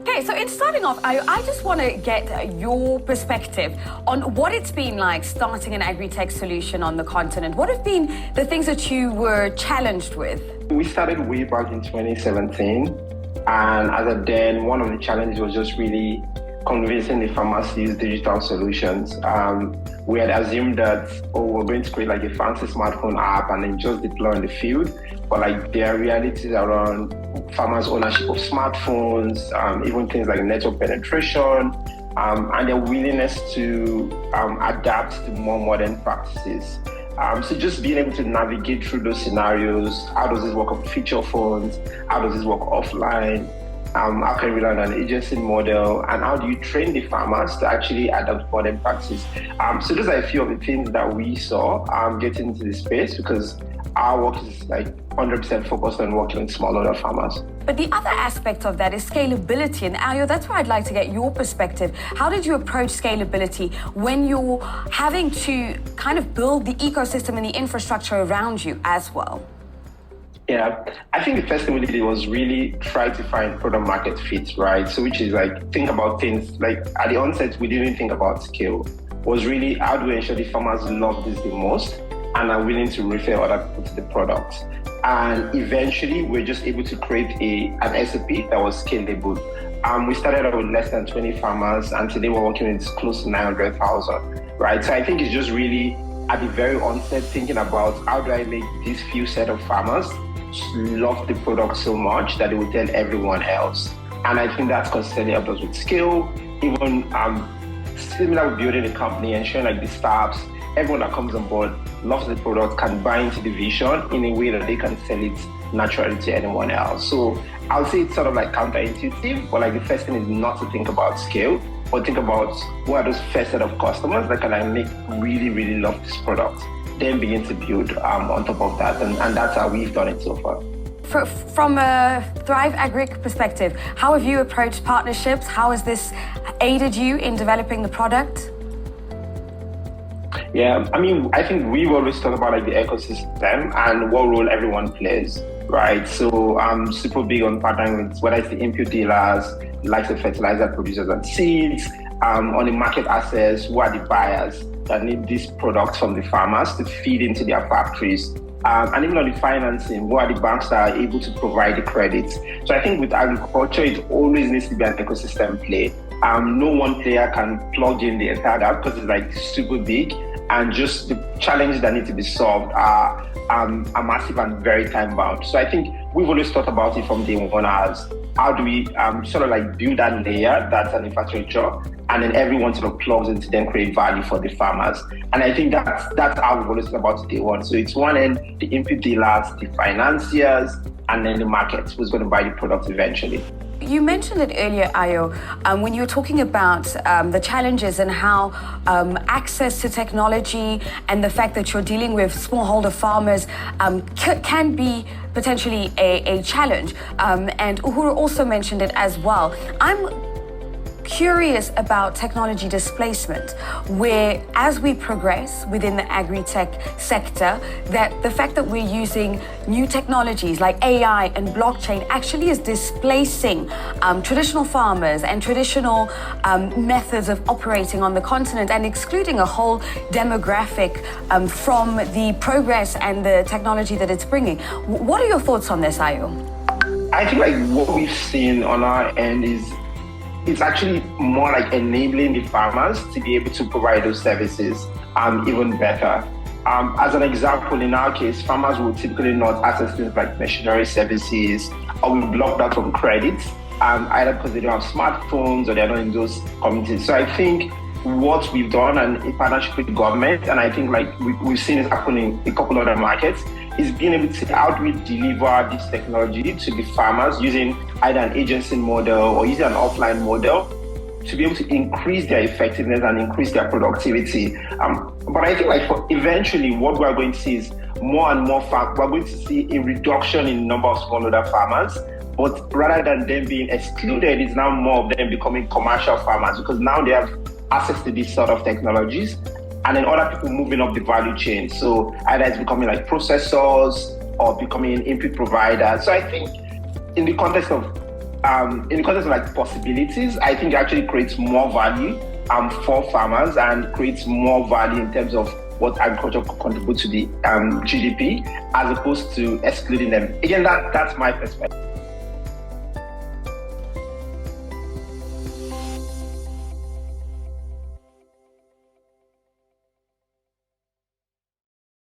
Okay, so in starting off, I just want to get your perspective on what it's been like starting an Agritech solution on the continent. What have been the things that you were challenged with? We started way back in 2017, and as of then, one of the challenges was just really convincing the farmers to use digital solutions. We had assumed that, we're going to create like a fancy smartphone app and then just deploy in the field. But like there are realities around farmers' ownership of smartphones, even things like network penetration, and their willingness to adapt to more modern practices. So just being able to navigate through those scenarios, how does this work on feature phones? How does this work offline? How can you rely on an agency model? And how do you train the farmers to actually adapt modern practices? So those are a few of the things that we saw getting into the space, because our work is like 100% focused on working with smallholder farmers. But the other aspect of that is scalability. And Ayo, that's where I'd like to get your perspective. How did you approach scalability when you're having to kind of build the ecosystem and the infrastructure around you as well? Yeah, I think the first thing we did was really try to find product market fit, right? So which is like, think about things like at the onset, we didn't think about scale. It was really, how do we ensure the farmers love this the most and are willing to refer other people to the product? And eventually we're just able to create an SOP that was scalable. We started out with less than 20 farmers, and today we're working with close to 900,000, right? So I think it's just really at the very onset thinking about how do I make these few set of farmers love the product so much that they will tell everyone else. And I think that's consistently helped us with scale, even similar with building a company, ensuring like the staffs, everyone that comes on board loves the product, can buy into the vision in a way that they can sell it naturally to anyone else. So I'll say it's sort of like counterintuitive, but like the first thing is not to think about scale, but think about what are those first set of customers that can like make really, really love this product, then begin to build on top of that. And that's how we've done it so far. From a Thrive Agric perspective, how have you approached partnerships? How has this aided you in developing the product? Yeah, I mean, I think we've always talked about like the ecosystem and what role everyone plays, right? So I'm super big on partnering with whether it's the input dealers, like the fertilizer producers and seeds, on the market access, who are the buyers that need these products from the farmers to feed into their factories. And even on the financing, what are the banks that are able to provide the credits? So I think with agriculture, it always needs to be an ecosystem play. No one player can plug in the entire gap because it's like super big, and just the challenges that need to be solved are massive and very time bound. So I think we've always thought about it from day one as how do we sort of like build that layer that's an infrastructure, and then everyone sort of plugs in to then create value for the farmers. And I think that's how we've always thought about it day one. So it's one end, the input dealers, the financiers, and then the market who's going to buy the product eventually. You mentioned it earlier, Ayo, when you were talking about the challenges and how access to technology and the fact that you're dealing with smallholder farmers can be potentially a challenge. And Uhuru also mentioned it as well. I'm curious about technology displacement, where as we progress within the agri-tech sector, that the fact that we're using new technologies like AI and blockchain actually is displacing traditional farmers and traditional methods of operating on the continent and excluding a whole demographic from the progress and the technology that it's bringing. What are your thoughts on this, Ayo? I think like what we've seen on our end is it's actually more like enabling the farmers to be able to provide those services even better. As an example, in our case, farmers will typically not access things like machinery services, or we block that from credits, either because they don't have smartphones or they're not in those communities. So I think what we've done, and in partnership with the government, and I think like we've seen it happen in a couple other markets, is being able to how do we deliver this technology to the farmers using either an agency model or using an offline model to be able to increase their effectiveness and increase their productivity. But I think like for eventually what we're going to see is more and more we're going to see a reduction in the number of smallholder farmers, but rather than them being excluded, it's now more of them becoming commercial farmers because now they have access to these sort of technologies, and then other people moving up the value chain. So either it's becoming like processors or becoming an input provider. So I think in the context of in the context of like possibilities, I think it actually creates more value for farmers and creates more value in terms of what agriculture could contribute to the GDP, as opposed to excluding them. Again, that's my perspective.